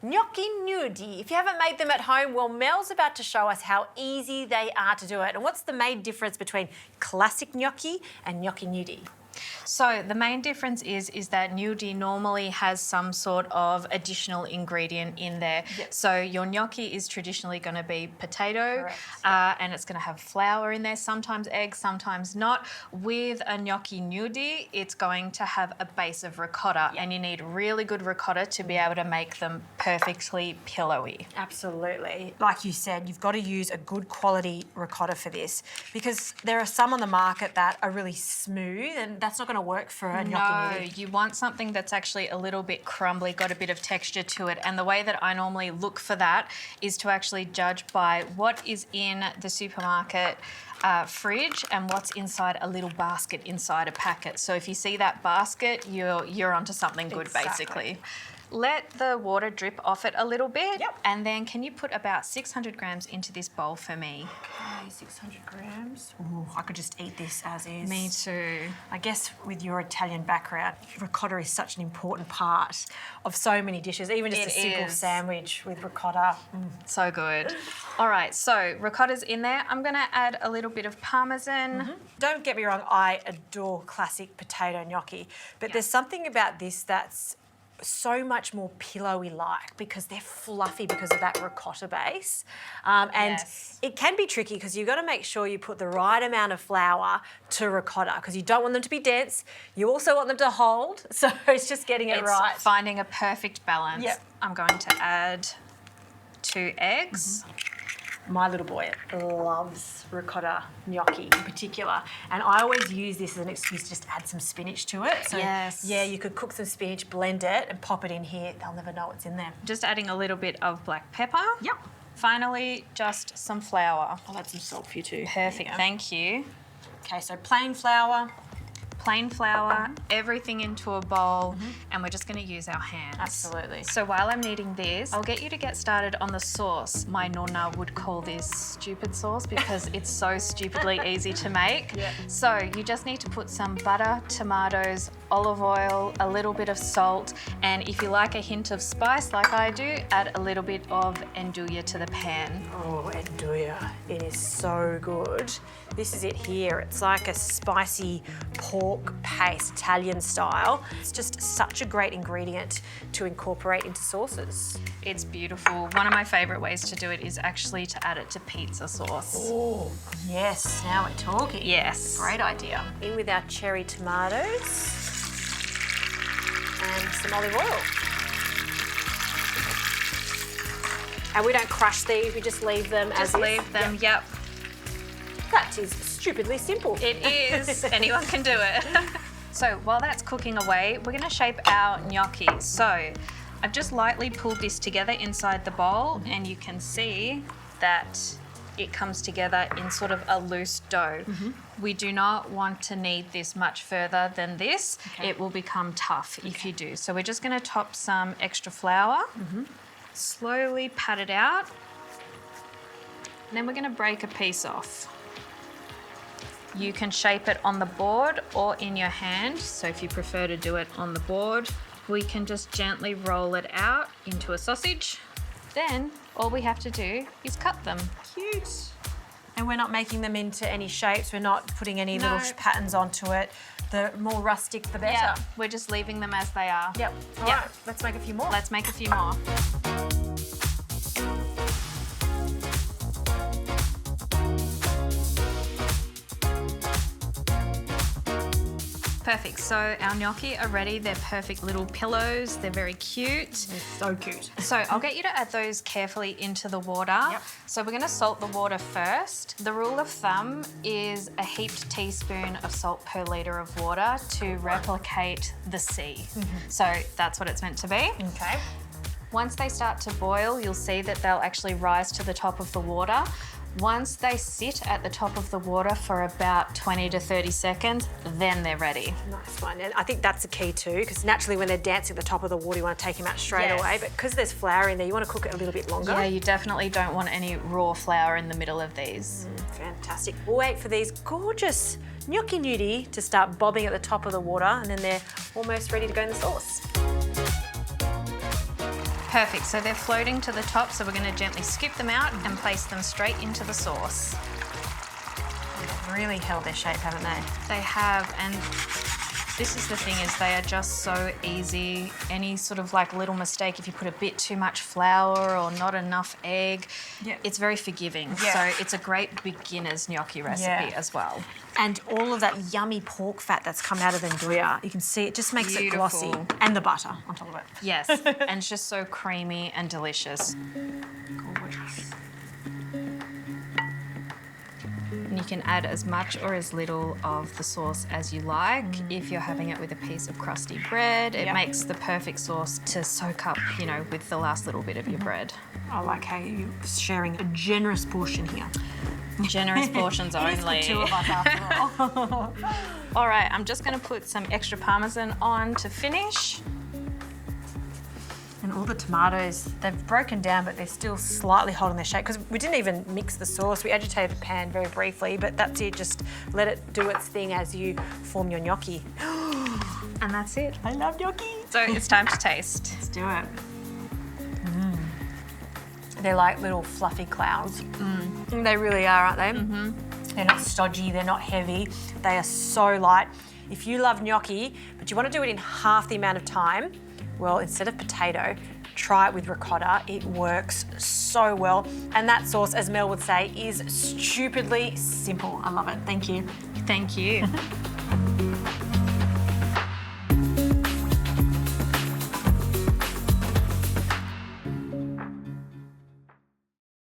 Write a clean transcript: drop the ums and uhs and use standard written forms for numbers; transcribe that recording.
gnocchi nudi. If you haven't made them at home, well, Mel's about to show us how easy they are to do it. And what's the main difference between classic gnocchi and gnocchi nudi? So the main difference is that nudi normally has some sort of additional ingredient in there. Yep. So your gnocchi is traditionally going to be potato. Correct, and it's going to have flour in there, sometimes eggs, sometimes not. With a gnocchi nudi, it's going to have a base of ricotta, and you need really good ricotta to be able to make them perfectly pillowy. Absolutely. Like you said, you've got to use a good quality ricotta for this, because there are some on the market that are really smooth, and that's not going to work for a gnocchi nudi. No, you want something that's actually a little bit crumbly, got a bit of texture to it. And the way that I normally look for that is to actually judge by what is in the supermarket fridge and what's inside a little basket inside a packet. So if you see that basket, you're onto something good, basically. Let the water drip off it a little bit. Yep. And then can you put about 600 grams into this bowl for me? Okay, 600 grams. Ooh, I could just eat this as is. Me too. I guess with your Italian background, ricotta is such an important part of so many dishes, even just a simple sandwich with ricotta. So good. All right, so ricotta's in there. I'm going to add a little bit of parmesan. Don't get me wrong, I adore classic potato gnocchi, but there's something about this that's so much more pillowy-like because they're fluffy because of that ricotta base. And it can be tricky because you've got to make sure you put the right amount of flour to ricotta because you don't want them to be dense. You also want them to hold. So it's just getting it right. Finding a perfect balance. Yep. I'm going to add 2 eggs. My little boy loves ricotta gnocchi in particular, and I always use this as an excuse to just add some spinach to it. So yeah, you could cook some spinach, blend it, and pop it in here. They'll never know what's in there. Just adding a little bit of black pepper. Yep. Finally, just some flour. I'll add some salt for you too. Perfect, thank you. Okay, so plain flour. Plain flour, everything into a bowl, and we're just going to use our hands. Absolutely. So while I'm kneading this, I'll get you to get started on the sauce. My nonna would call this stupid sauce because it's so stupidly easy to make. Yeah. So you just need to put some butter, tomatoes, olive oil, a little bit of salt, and if you like a hint of spice like I do, add a little bit of nduja to the pan. Oh, nduja. It is so good. This is it here. It's like a spicy pork paste, Italian style. It's just such a great ingredient to incorporate into sauces. It's beautiful. One of my favourite ways to do it is actually to add it to pizza sauce. Oh, yes. Now we're talking. Yes. Great idea. In with our cherry tomatoes and some olive oil. And we don't crush these, we just leave them as is. Just leave them, yep. That is stupidly simple. It is. Anyone can do it. So while that's cooking away, we're going to shape our gnocchi. So I've just lightly pulled this together inside the bowl, and you can see that it comes together in sort of a loose dough. We do not want to knead this much further than this. Okay. It will become tough if you do. So we're just going to top some extra flour, slowly pat it out, and then we're going to break a piece off. You can shape it on the board or in your hand. So if you prefer to do it on the board, we can just gently roll it out into a sausage. Then all we have to do is cut them. Cute. And we're not making them into any shapes. We're not putting any little patterns onto it. The more rustic, the better. Yeah, we're just leaving them as they are. Yep. All right, let's make a few more. Let's make a few more. Perfect, so our gnocchi are ready. They're perfect little pillows. They're very cute. They're so cute. So I'll get you to add those carefully into the water. Yep. So we're gonna salt the water first. The rule of thumb is a heaped teaspoon of salt per litre of water to replicate the sea. So that's what it's meant to be. Okay. Once they start to boil, you'll see that they'll actually rise to the top of the water. Once they sit at the top of the water for about 20 to 30 seconds, then they're ready. Nice one. And I think that's the key too, because naturally when they're dancing at the top of the water, you want to take them out straight away. But because there's flour in there, you want to cook it a little bit longer. Yeah, you definitely don't want any raw flour in the middle of these. Fantastic. We'll wait for these gorgeous gnocchi nudi to start bobbing at the top of the water, and then they're almost ready to go in the sauce. Perfect, so they're floating to the top, so we're going to gently scoop them out and place them straight into the sauce. They've really held their shape, haven't they? They have, and this is the thing, is they are just so easy. Any sort of like little mistake, if you put a bit too much flour or not enough egg, it's very forgiving. Yeah. So it's a great beginner's gnocchi recipe as well. And all of that yummy pork fat that's come out of the nduja, you can see it just makes it glossy. Beautiful. And the butter on top of it. Yes, and it's just so creamy and delicious. Gorgeous. And you can add as much or as little of the sauce as you like. If you're having it with a piece of crusty bread, it makes the perfect sauce to soak up, you know, with the last little bit of your bread. I like how you're sharing a generous portion here. Generous portions It is only. for two of us after all. All right, I'm just going to put some extra parmesan on to finish. And all the tomatoes, they've broken down, but they're still slightly holding their shape because we didn't even mix the sauce. We agitated the pan very briefly, but that's it. Just let it do its thing as you form your gnocchi. And that's it. I love gnocchi. So it's time to taste. Let's do it. They're like little fluffy clouds. They really are, aren't they? They're not stodgy, they're not heavy. They are so light. If you love gnocchi, but you want to do it in half the amount of time, well, instead of potato, try it with ricotta. It works so well. And that sauce, as Mel would say, is stupidly simple. I love it. Thank you. Thank you.